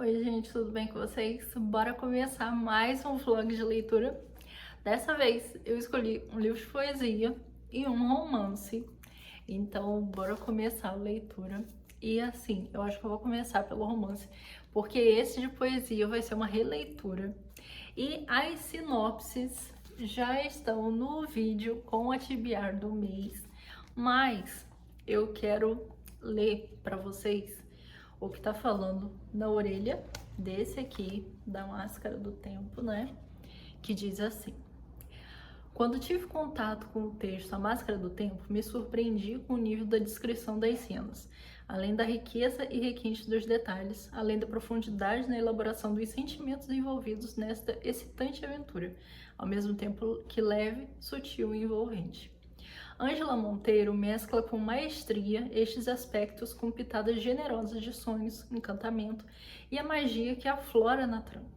Oi, gente, tudo bem com vocês? Bora começar mais um vlog de leitura. Dessa vez eu escolhi um livro de poesia e um romance. Então, bora começar a leitura. E assim, eu acho que eu vou começar pelo romance, porque esse de poesia vai ser uma releitura. E as sinopses já estão no vídeo com o atibiar do mês, mas eu quero ler para vocês o que tá falando na orelha desse aqui, da Máscara do Tempo, né? Que diz assim: quando tive contato com o texto A Máscara do Tempo, me surpreendi com o nível da descrição das cenas, além da riqueza e requinte dos detalhes, além da profundidade na elaboração dos sentimentos envolvidos nesta excitante aventura, ao mesmo tempo que leve, sutil e envolvente. Ângela Monteiro mescla com maestria estes aspectos com pitadas generosas de sonhos, encantamento e a magia que aflora na trama.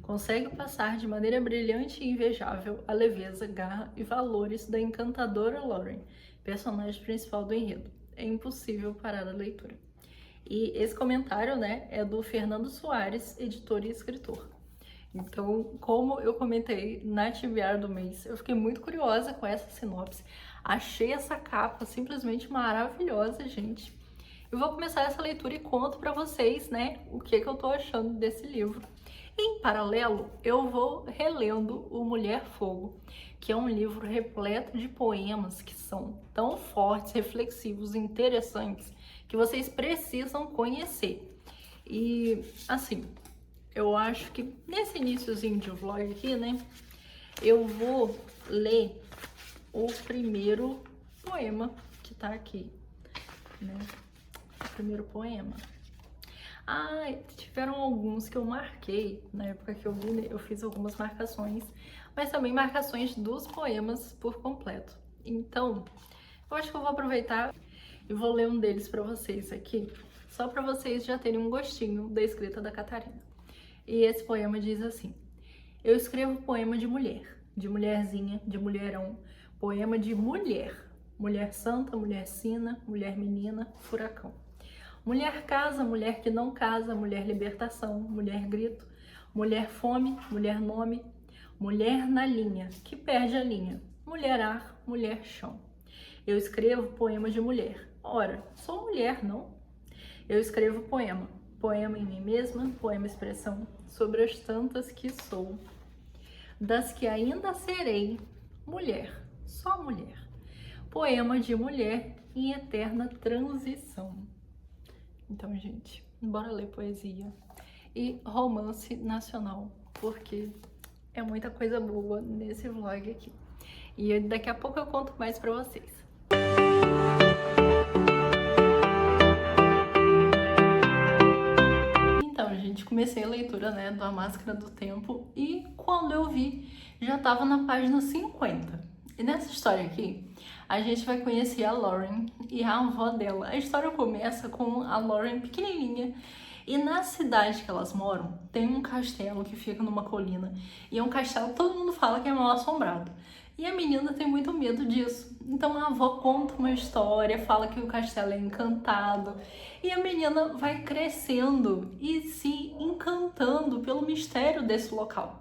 Consegue passar de maneira brilhante e invejável a leveza, garra e valores da encantadora Lauren, personagem principal do enredo. É impossível parar a leitura. E esse comentário, né, é do Fernando Soares, editor e escritor. Então, como eu comentei na TBR do mês, eu fiquei muito curiosa com essa sinopse. Achei essa capa simplesmente maravilhosa, gente. Eu vou começar essa leitura e conto pra vocês, né, o que eu tô achando desse livro. Em paralelo, eu vou relendo o Mulher Fogo, que é um livro repleto de poemas que são tão fortes, reflexivos e interessantes que vocês precisam conhecer. E, assim, eu acho que nesse iniciozinho de vlog aqui, né, eu vou ler o primeiro poema que tá aqui, né, o primeiro poema. Tiveram alguns que eu marquei, na época que eu li, né, eu fiz algumas marcações, mas também marcações dos poemas por completo. Então, eu acho que eu vou aproveitar e vou ler um deles pra vocês aqui, só pra vocês já terem um gostinho da escrita da Catarina. E esse poema diz assim: eu escrevo poema de mulher, de mulherzinha, de mulherão, poema de mulher, mulher santa, mulher sina, mulher menina, furacão. Mulher casa, mulher que não casa, mulher libertação, mulher grito, mulher fome, mulher nome, mulher na linha, que perde a linha, mulher ar, mulher chão. Eu escrevo poema de mulher. Ora, sou mulher, não? Eu escrevo poema, poema em mim mesma, poema expressão, sobre as tantas que sou, das que ainda serei, mulher, só mulher. Poema de mulher em eterna transição. Então, gente, bora ler poesia e romance nacional, porque é muita coisa boa nesse vlog aqui. E daqui a pouco eu conto mais pra vocês. Então, gente, comecei a leitura, né, do A Máscara do Tempo e quando eu vi, já tava na página 50. E nessa história aqui, a gente vai conhecer a Lauren e a avó dela. A história começa com a Lauren pequenininha e na cidade que elas moram tem um castelo que fica numa colina. E é um castelo que todo mundo fala que é mal assombrado. E a menina tem muito medo disso. Então a avó conta uma história, fala que o castelo é encantado. E a menina vai crescendo e se encantando pelo mistério desse local.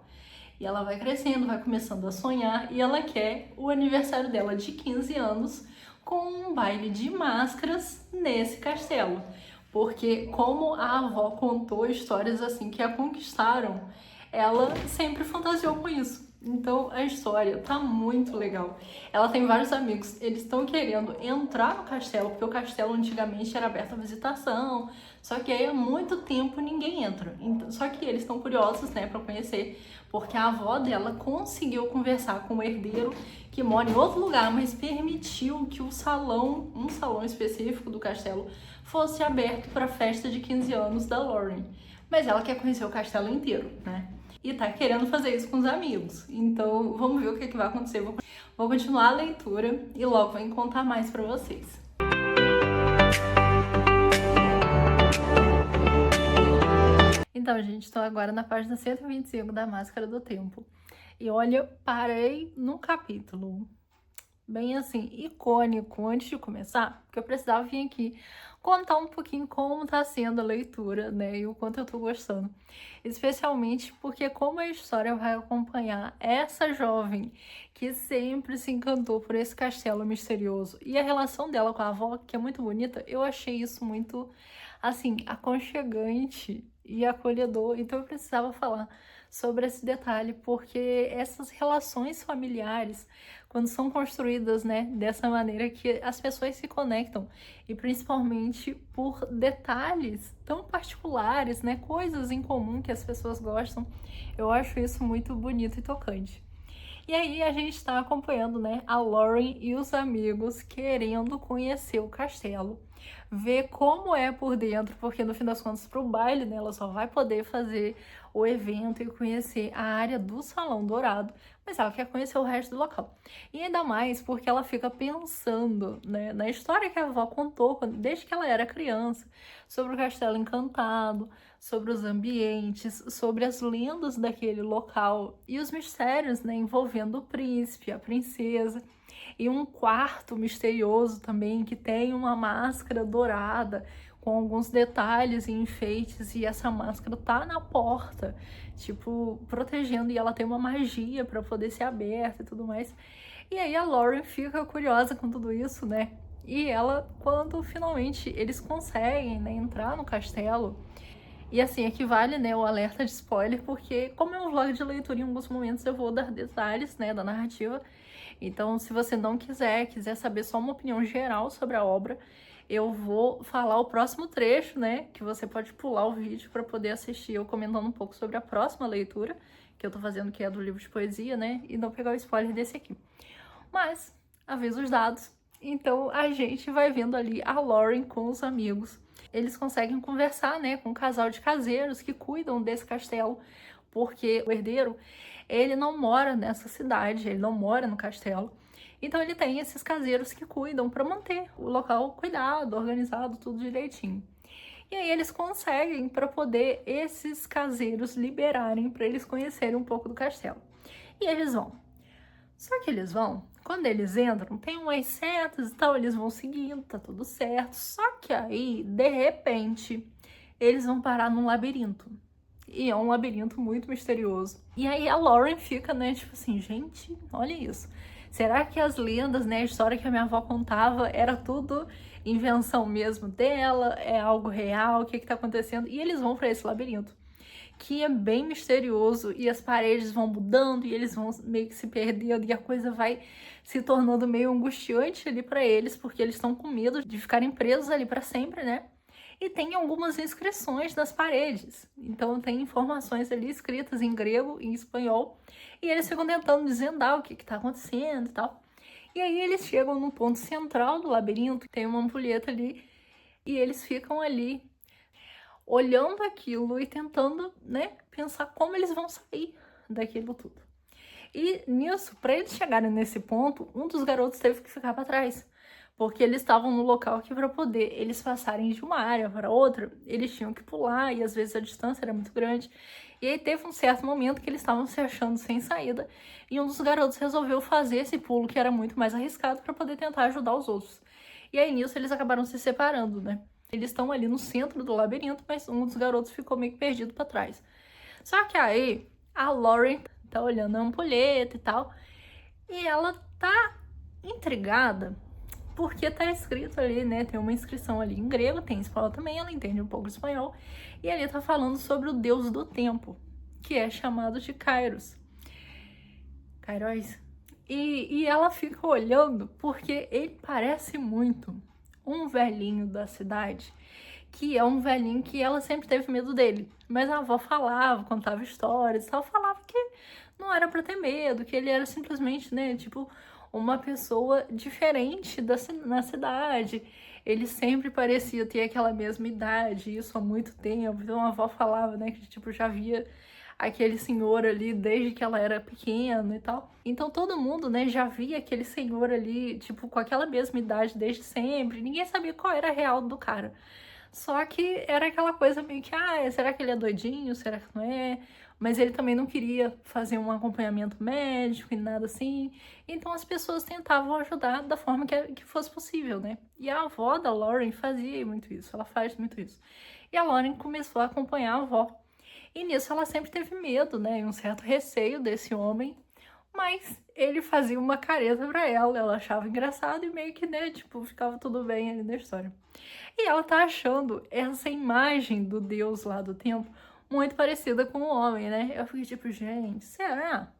E ela vai crescendo, vai começando a sonhar e ela quer o aniversário dela de 15 anos com um baile de máscaras nesse castelo. Porque como a avó contou histórias assim que a conquistaram, ela sempre fantasiou com isso. Então a história tá muito legal. Ela tem vários amigos, eles estão querendo entrar no castelo, porque o castelo antigamente era aberto à visitação, só que aí há muito tempo ninguém entra. Só que eles estão curiosos, né, pra conhecer, porque a avó dela conseguiu conversar com o herdeiro que mora em outro lugar, mas permitiu que o salão, um salão específico do castelo, fosse aberto para a festa de 15 anos da Lauren. Mas ela quer conhecer o castelo inteiro, né? E tá querendo fazer isso com os amigos. Então, vamos ver o que vai acontecer. Vou continuar a leitura e logo vou contar mais pra vocês. Então, gente, estou agora na página 125 da Máscara do Tempo. E olha, eu parei no capítulo bem assim, icônico, antes de começar, porque eu precisava vir aqui contar um pouquinho como tá sendo a leitura, né, e o quanto eu tô gostando. Especialmente porque como a história vai acompanhar essa jovem que sempre se encantou por esse castelo misterioso e a relação dela com a avó, que é muito bonita, eu achei isso muito, assim, aconchegante e acolhedor. Então eu precisava falar sobre esse detalhe, porque essas relações familiares, quando são construídas, né, dessa maneira que as pessoas se conectam, e principalmente por detalhes tão particulares, né, coisas em comum que as pessoas gostam, eu acho isso muito bonito e tocante. E aí a gente está acompanhando, né, a Lauren e os amigos querendo conhecer o castelo, ver como é por dentro, porque no fim das contas, para o baile, né, ela só vai poder fazer o evento e conhecer a área do Salão Dourado, mas ela quer conhecer o resto do local. E ainda mais porque ela fica pensando, né, na história que a avó contou desde que ela era criança, sobre o Castelo Encantado, sobre os ambientes, sobre as lendas daquele local e os mistérios, né, envolvendo o príncipe, a princesa, e um quarto misterioso também que tem uma máscara dourada com alguns detalhes e enfeites, e essa máscara tá na porta, tipo, protegendo, e ela tem uma magia para poder ser aberta e tudo mais. E aí a Lauren fica curiosa com tudo isso, né? E ela, quando finalmente eles conseguem, né, entrar no castelo, e assim, equivale, né, o alerta de spoiler, porque como é um vlog de leitura, em alguns momentos eu vou dar detalhes, né, da narrativa. Então, se você não quiser saber só uma opinião geral sobre a obra, eu vou falar o próximo trecho, né, que você pode pular o vídeo para poder assistir eu comentando um pouco sobre a próxima leitura, que eu tô fazendo, que é do livro de poesia, né, e não pegar o spoiler desse aqui. Mas, avisos dados. Então, a gente vai vendo ali a Lauren com os amigos. Eles conseguem conversar, né, com um casal de caseiros que cuidam desse castelo, porque o herdeiro, ele não mora nessa cidade, ele não mora no castelo. Então ele tem esses caseiros que cuidam para manter o local cuidado, organizado, tudo direitinho. E aí eles conseguem para poder esses caseiros liberarem para eles conhecerem um pouco do castelo. E eles vão. Só que eles vão, quando eles entram, tem umas setas e tal, eles vão seguindo, tá tudo certo. Só que aí, de repente, eles vão parar num labirinto. E é um labirinto muito misterioso. E aí a Lauren fica, né, tipo assim, gente, olha isso. Será que as lendas, né, a história que a minha avó contava era tudo invenção mesmo dela? É algo real? O que que tá acontecendo? E eles vão para esse labirinto, que é bem misterioso, e as paredes vão mudando e eles vão meio que se perdendo, e a coisa vai se tornando meio angustiante ali para eles, porque eles estão com medo de ficarem presos ali para sempre, né? E tem algumas inscrições nas paredes, então tem informações ali escritas em grego e em espanhol, e eles ficam tentando desvendar o que está acontecendo e tal. E aí eles chegam no ponto central do labirinto, tem uma ampulheta ali, e eles ficam ali olhando aquilo e tentando, né, pensar como eles vão sair daquilo tudo. E nisso, para eles chegarem nesse ponto, um dos garotos teve que ficar para trás, porque eles estavam no local que para poder eles passarem de uma área para outra, eles tinham que pular e às vezes a distância era muito grande. E aí teve um certo momento que eles estavam se achando sem saída, e um dos garotos resolveu fazer esse pulo que era muito mais arriscado para poder tentar ajudar os outros. E aí nisso eles acabaram se separando, né? Eles estão ali no centro do labirinto, mas um dos garotos ficou meio que perdido para trás. Só que aí a Lauren tá olhando a ampulheta e tal, e ela tá intrigada porque tá escrito ali, né, tem uma inscrição ali em grego, tem em espanhol também, ela entende um pouco de espanhol, e ali tá falando sobre o deus do tempo, que é chamado de Kairos. Kairos. E ela fica olhando porque ele parece muito um velhinho da cidade, que é um velhinho que ela sempre teve medo dele. Mas a avó falava, contava histórias e tal, falava que não era pra ter medo, que ele era simplesmente, né, tipo, uma pessoa diferente na cidade. Ele sempre parecia ter aquela mesma idade, isso há muito tempo. Então a avó falava, né, que tipo, já via aquele senhor ali desde que ela era pequena e tal. Então todo mundo, né, já via aquele senhor ali, tipo, com aquela mesma idade desde sempre. Ninguém sabia qual era a real do cara. Só que era aquela coisa meio que, será que ele é doidinho? Será que não é? Mas ele também não queria fazer um acompanhamento médico e nada assim. Então as pessoas tentavam ajudar da forma que fosse possível, né? E a avó da Lauren fazia muito isso, ela faz muito isso. E a Lauren começou a acompanhar a avó. E nisso ela sempre teve medo, né? E um certo receio desse homem. Mas ele fazia uma careta pra ela achava engraçado e meio que, né, tipo, ficava tudo bem ali na história. E ela tá achando essa imagem do deus lá do tempo muito parecida com o homem, né? Eu fiquei tipo, gente, será?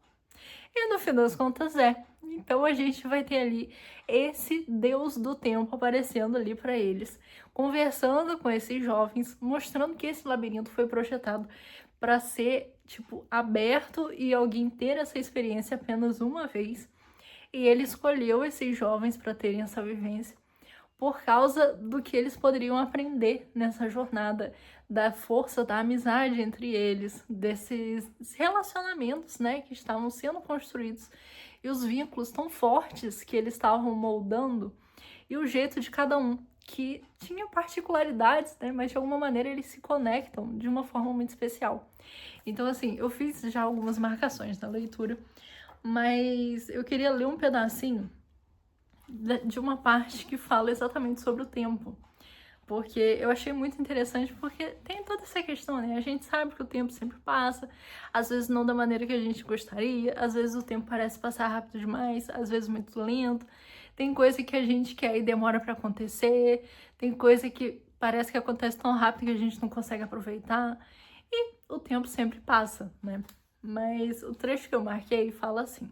E no fim das contas é. Então a gente vai ter ali esse deus do tempo aparecendo ali para eles, conversando com esses jovens, mostrando que esse labirinto foi projetado para ser, tipo, aberto e alguém ter essa experiência apenas uma vez. E ele escolheu esses jovens para terem essa vivência por causa do que eles poderiam aprender nessa jornada, da força da amizade entre eles, desses relacionamentos, né, que estavam sendo construídos e os vínculos tão fortes que eles estavam moldando e o jeito de cada um, que tinha particularidades, né, mas de alguma maneira eles se conectam de uma forma muito especial. Então, assim, eu fiz já algumas marcações na leitura, mas eu queria ler um pedacinho de uma parte que fala exatamente sobre o tempo. Porque eu achei muito interessante, porque tem toda essa questão, né? A gente sabe que o tempo sempre passa, às vezes não da maneira que a gente gostaria, às vezes o tempo parece passar rápido demais, às vezes muito lento. Tem coisa que a gente quer e demora para acontecer, tem coisa que parece que acontece tão rápido que a gente não consegue aproveitar. E o tempo sempre passa, né? Mas o trecho que eu marquei fala assim: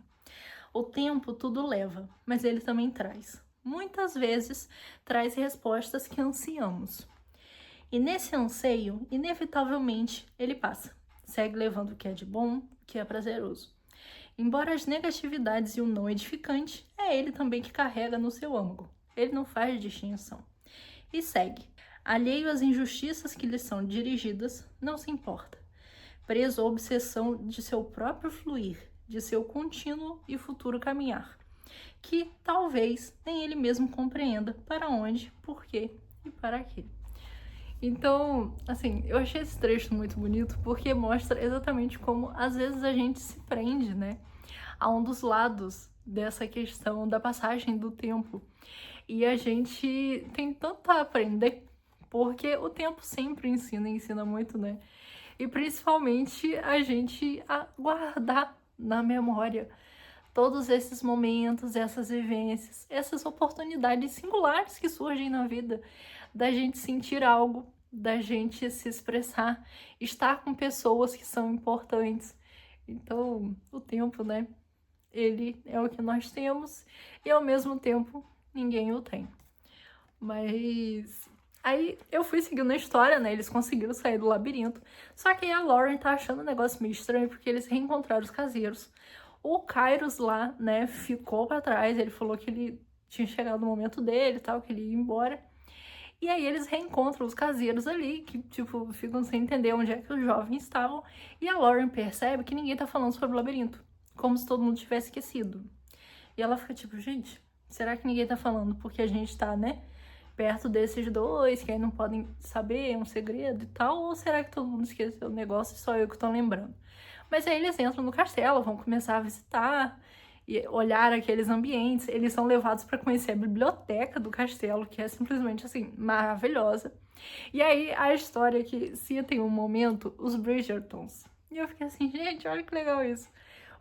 o tempo tudo leva, mas ele também traz. Muitas vezes traz respostas que ansiamos. E nesse anseio, inevitavelmente, ele passa. Segue levando o que é de bom, o que é prazeroso. Embora as negatividades e o não edificante, é ele também que carrega no seu âmago. Ele não faz distinção. E segue. Alheio às injustiças que lhe são dirigidas, não se importa. Preso à obsessão de seu próprio fluir, de seu contínuo e futuro caminhar, que talvez nem ele mesmo compreenda para onde, por quê e para quê. Então, assim, eu achei esse trecho muito bonito porque mostra exatamente como às vezes a gente se prende, né, a um dos lados dessa questão da passagem do tempo. E a gente tem tanto a aprender, porque o tempo sempre ensina muito, né? E principalmente a gente a guardar na memória todos esses momentos, essas vivências, essas oportunidades singulares que surgem na vida, da gente sentir algo, da gente se expressar, estar com pessoas que são importantes. Então, o tempo, né? Ele é o que nós temos e ao mesmo tempo ninguém o tem. Mas aí eu fui seguindo a história, né? Eles conseguiram sair do labirinto. Só que aí a Lauren tá achando o negócio meio estranho porque eles reencontraram os caseiros. O Kairos lá, né, ficou pra trás. Ele falou que ele tinha chegado no momento dele e tal, que ele ia embora. E aí eles reencontram os caseiros ali, que, tipo, ficam sem entender onde é que os jovens estavam. E a Lauren percebe que ninguém tá falando sobre o labirinto. Como se todo mundo tivesse esquecido. E ela fica tipo, gente, será que ninguém tá falando porque a gente tá, né, perto desses dois, que aí não podem saber, é um segredo e tal? Ou será que todo mundo esqueceu o negócio e só eu que tô lembrando? Mas aí eles entram no castelo, vão começar a visitar e olhar aqueles ambientes. Eles são levados para conhecer a biblioteca do castelo, que é simplesmente, assim, maravilhosa. E aí a história que cita em um momento os Bridgertons. E eu fiquei assim, gente, olha que legal isso.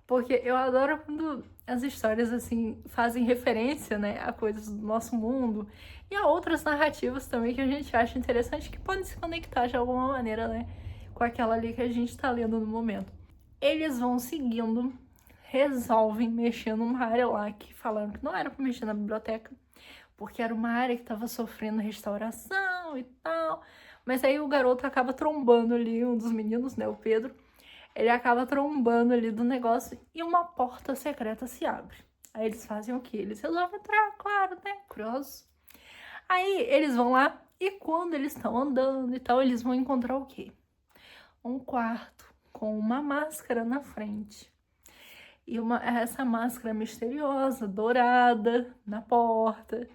Porque eu adoro quando as histórias, assim, fazem referência, né, a coisas do nosso mundo e a outras narrativas também que a gente acha interessante, que podem se conectar de alguma maneira, né, com aquela ali que a gente tá lendo no momento. Eles vão seguindo, resolvem mexer numa área lá que falaram que não era pra mexer na biblioteca, porque era uma área que tava sofrendo restauração e tal. Mas aí o garoto acaba trombando ali, um dos meninos, né, o Pedro, ele acaba trombando ali do negócio e uma porta secreta se abre. Aí eles fazem o quê? Eles resolvem entrar, claro, né? Curiosos. Aí eles vão lá e quando eles estão andando e tal, eles vão encontrar o quê? Um quarto com uma máscara na frente. E essa máscara misteriosa, dourada, na porta.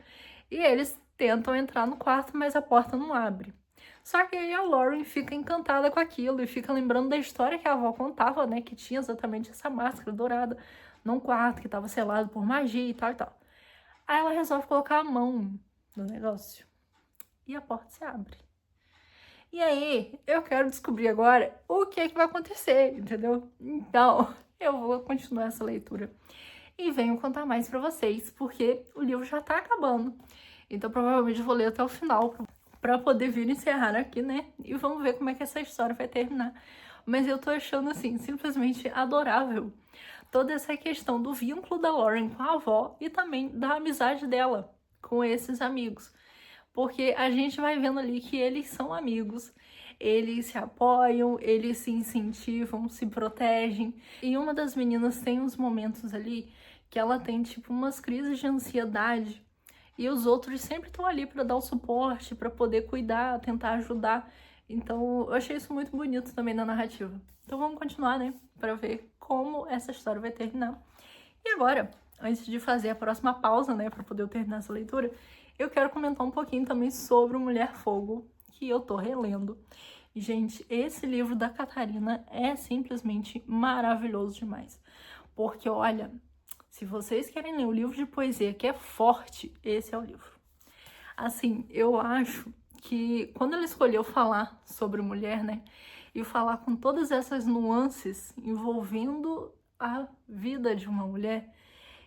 E eles tentam entrar no quarto, mas a porta não abre. Só que aí a Lauren fica encantada com aquilo e fica lembrando da história que a avó contava, né? Que tinha exatamente essa máscara dourada num quarto que estava selado por magia e tal e tal. Aí ela resolve colocar a mão no negócio e a porta se abre. E aí, eu quero descobrir agora o que é que vai acontecer, entendeu? Então, eu vou continuar essa leitura e venho contar mais pra vocês, porque o livro já tá acabando. Então, provavelmente eu vou ler até o final pra poder vir encerrar aqui, né? E vamos ver como é que essa história vai terminar. Mas eu tô achando, assim, simplesmente adorável toda essa questão do vínculo da Lauren com a avó e também da amizade dela com esses amigos. Porque a gente vai vendo ali que eles são amigos, eles se apoiam, eles se incentivam, se protegem. E uma das meninas tem uns momentos ali que ela tem tipo umas crises de ansiedade e os outros sempre estão ali para dar o suporte, para poder cuidar, tentar ajudar. Então, eu achei isso muito bonito também na narrativa. Então, vamos continuar, né, para ver como essa história vai terminar. E agora, antes de fazer a próxima pausa, né, para poder eu terminar essa leitura, eu quero comentar um pouquinho também sobre o Mulher Fogo, que eu tô relendo. Gente, esse livro da Catarina é simplesmente maravilhoso demais. Porque, olha, se vocês querem ler um livro de poesia que é forte, esse é o livro. Assim, eu acho que quando ela escolheu falar sobre mulher, né, e falar com todas essas nuances envolvendo a vida de uma mulher,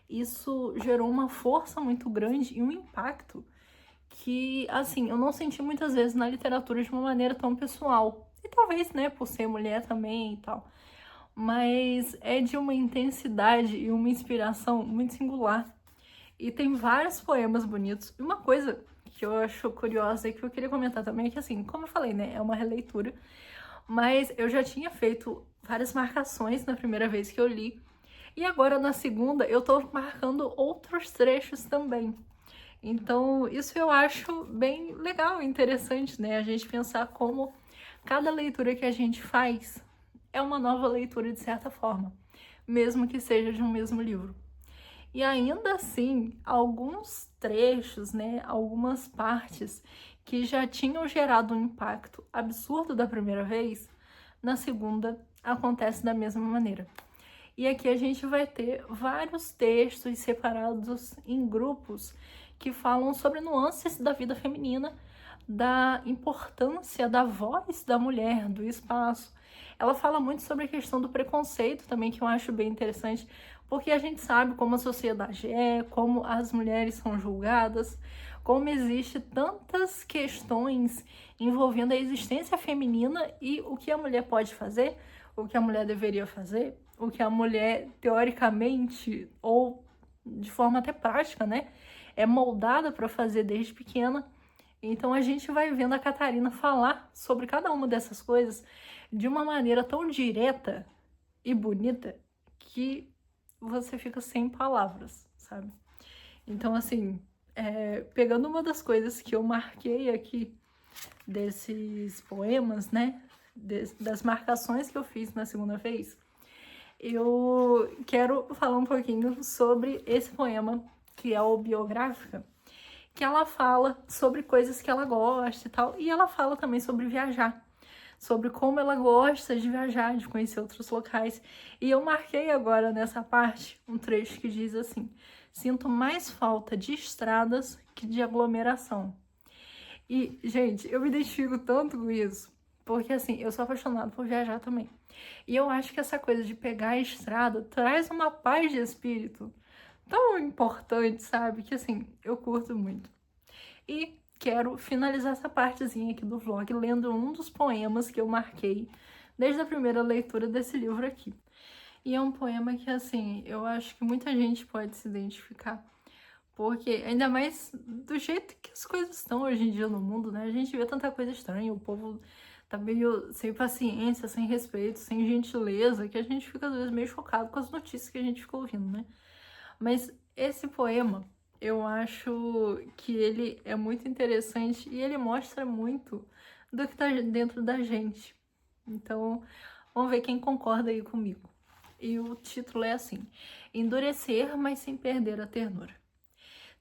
isso gerou uma força muito grande e um impacto que, assim, eu não senti muitas vezes na literatura de uma maneira tão pessoal. E talvez, né, por ser mulher também e tal. Mas é de uma intensidade e uma inspiração muito singular. E tem vários poemas bonitos. E uma coisa que eu acho curiosa e que eu queria comentar também é que, assim, como eu falei, né, é uma releitura. Mas eu já tinha feito várias marcações na primeira vez que eu li. E agora, na segunda, eu tô marcando outros trechos também. Então, isso eu acho bem legal, interessante, né? A gente pensar como cada leitura que a gente faz é uma nova leitura, de certa forma, mesmo que seja de um mesmo livro. E ainda assim, alguns trechos, né, algumas partes que já tinham gerado um impacto absurdo da primeira vez, na segunda acontece da mesma maneira. E aqui a gente vai ter vários textos separados em grupos que falam sobre nuances da vida feminina, da importância da voz da mulher, do espaço. Ela fala muito sobre a questão do preconceito também, que eu acho bem interessante, porque a gente sabe como a sociedade é, como as mulheres são julgadas, como existe tantas questões envolvendo a existência feminina e o que a mulher pode fazer, o que a mulher deveria fazer, o que a mulher, teoricamente, ou de forma até prática, né, é moldada para fazer desde pequena. Então a gente vai vendo a Catarina falar sobre cada uma dessas coisas de uma maneira tão direta e bonita que você fica sem palavras, sabe? Então, assim, pegando uma das coisas que eu marquei aqui desses poemas, né, das marcações que eu fiz na segunda vez, eu quero falar um pouquinho sobre esse poema, que é o Biográfica, que ela fala sobre coisas que ela gosta e tal, e ela fala também sobre viajar, sobre como ela gosta de viajar, de conhecer outros locais. E eu marquei agora nessa parte um trecho que diz assim: sinto mais falta de estradas que de aglomeração. E, gente, eu me identifico tanto com isso, porque assim, eu sou apaixonada por viajar também. E eu acho que essa coisa de pegar a estrada traz uma paz de espírito tão importante, sabe? Que assim, eu curto muito. E quero finalizar essa partezinha aqui do vlog lendo um dos poemas que eu marquei desde a primeira leitura desse livro aqui. E é um poema que, assim, eu acho que muita gente pode se identificar. Porque, ainda mais do jeito que as coisas estão hoje em dia no mundo, né? A gente vê tanta coisa estranha, o povo tá meio sem paciência, sem respeito, sem gentileza, que a gente fica às vezes meio chocado com as notícias que a gente fica ouvindo, né? Mas esse poema, eu acho que ele é muito interessante e ele mostra muito do que tá dentro da gente. Então, vamos ver quem concorda aí comigo. E o título é assim: Endurecer, mas sem perder a ternura.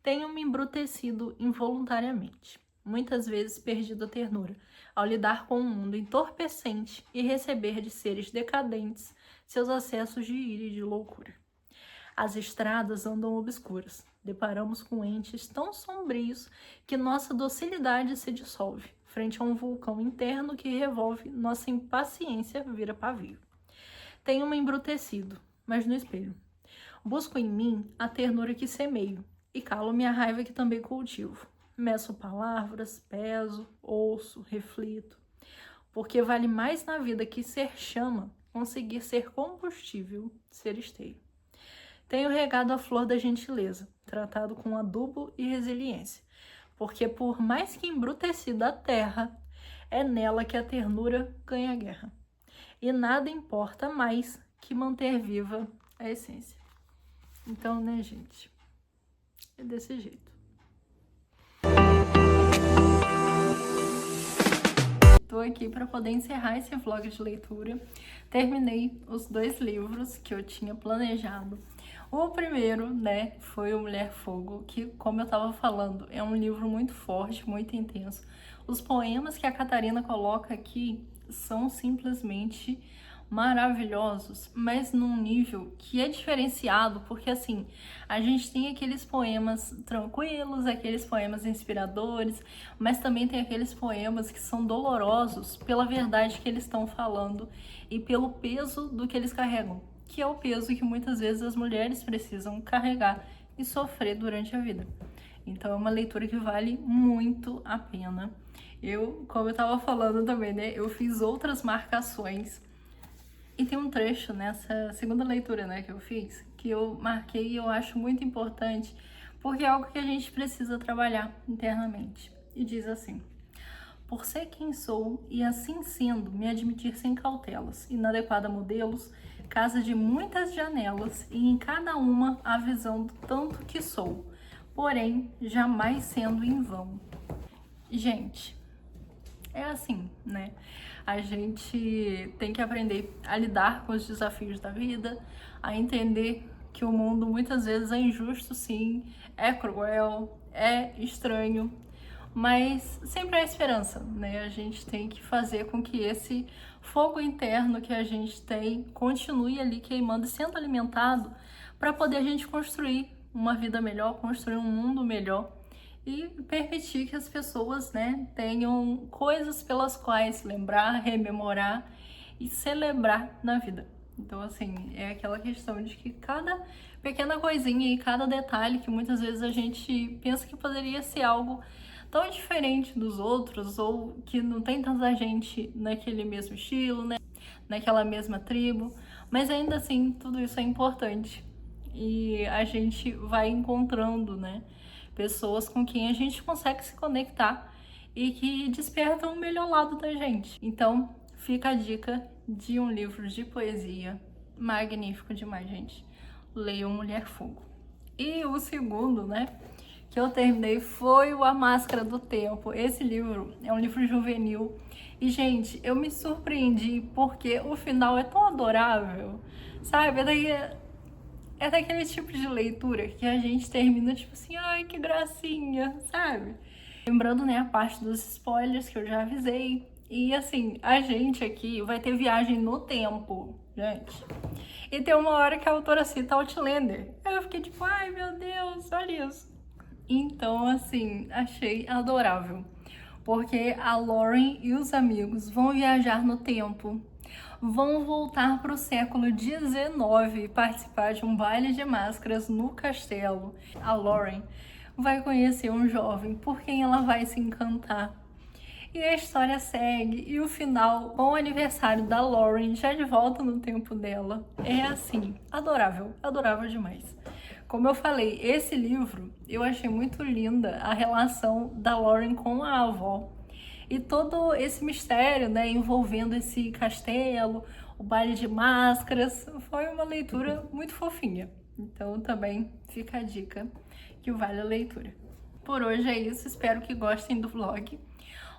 Tenho me embrutecido involuntariamente. muitas vezes perdido a ternura, ao lidar com um mundo entorpecente e receber de seres decadentes seus acessos de ira e de loucura. As estradas andam obscuras, deparamos com entes tão sombrios que nossa docilidade se dissolve, frente a um vulcão interno que revolve, nossa impaciência vira pavio. Tenho-me embrutecido, mas no espelho. Busco em mim a ternura que semeio, e calo-me a raiva que também cultivo. Meço palavras, peso, ouço, reflito, porque vale mais na vida que ser chama, conseguir ser combustível, ser esteio. Tenho regado a flor da gentileza, tratado com adubo e resiliência, porque por mais que embrutecida a terra, é nela que a ternura ganha a guerra. E nada importa mais que manter viva a essência. Então, né, gente? É desse jeito. Tô aqui para poder encerrar esse vlog de leitura. Terminei os 2 livros que eu tinha planejado. O primeiro, né, foi o Mulher Fogo, que, como eu tava falando, é um livro muito forte, muito intenso. Os poemas que a Catarina coloca aqui são simplesmente maravilhosos, mas num nível que é diferenciado, porque assim, a gente tem aqueles poemas tranquilos, aqueles poemas inspiradores, mas também tem aqueles poemas que são dolorosos pela verdade que eles estão falando e pelo peso do que eles carregam, que é o peso que muitas vezes as mulheres precisam carregar e sofrer durante a vida. Então é uma leitura que vale muito a pena. Como eu tava falando também, né, eu fiz outras marcações. E tem um trecho nessa segunda leitura, né, que eu fiz, que eu marquei e eu acho muito importante, porque é algo que a gente precisa trabalhar internamente. E diz assim: por ser quem sou e assim sendo, me admitir sem cautelas, inadequada a modelos, casa de muitas janelas e em cada uma a visão do tanto que sou, porém jamais sendo em vão. Gente, é assim, né? A gente tem que aprender a lidar com os desafios da vida, a entender que o mundo muitas vezes é injusto, sim, é cruel, é estranho, mas sempre há esperança, né? A gente tem que fazer com que esse fogo interno que a gente tem continue ali queimando e sendo alimentado para poder a gente construir uma vida melhor, construir um mundo melhor e permitir que as pessoas, né, tenham coisas pelas quais lembrar, rememorar e celebrar na vida. Então, assim, é aquela questão de que cada pequena coisinha e cada detalhe que muitas vezes a gente pensa que poderia ser algo tão diferente dos outros ou que não tem tanta gente naquele mesmo estilo, né, naquela mesma tribo, mas ainda assim tudo isso é importante e a gente vai encontrando, né, pessoas com quem a gente consegue se conectar e que despertam o melhor lado da gente. Então, fica a dica de um livro de poesia magnífico demais, gente. Leiam Mulher Fogo. E o segundo, né, que eu terminei foi o A Máscara do Tempo. Esse livro é um livro juvenil. E, gente, eu me surpreendi porque o final é tão adorável, sabe? É daquele tipo de leitura que a gente termina tipo assim, ai, que gracinha, sabe? Lembrando, né, a parte dos spoilers que eu já avisei. E assim, a gente aqui vai ter viagem no tempo, gente. E tem uma hora que a autora cita Outlander. Aí eu fiquei tipo, ai, meu Deus, olha isso. Então, assim, achei adorável. Porque a Lauren e os amigos vão viajar no tempo, vão voltar para o século XIX e participar de um baile de máscaras no castelo. A Lauren vai conhecer um jovem por quem ela vai se encantar. E a história segue, e o final, com o aniversário da Lauren, já de volta no tempo dela, é assim, adorável, adorável demais. Como eu falei, esse livro, eu achei muito linda a relação da Lauren com a avó. E todo esse mistério, né, envolvendo esse castelo, o baile de máscaras, foi uma leitura muito fofinha. Então também fica a dica que vale a leitura. Por hoje é isso, espero que gostem do vlog.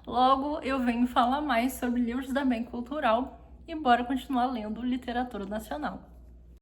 Logo eu venho falar mais sobre livros da Bem Cultural e bora continuar lendo literatura nacional.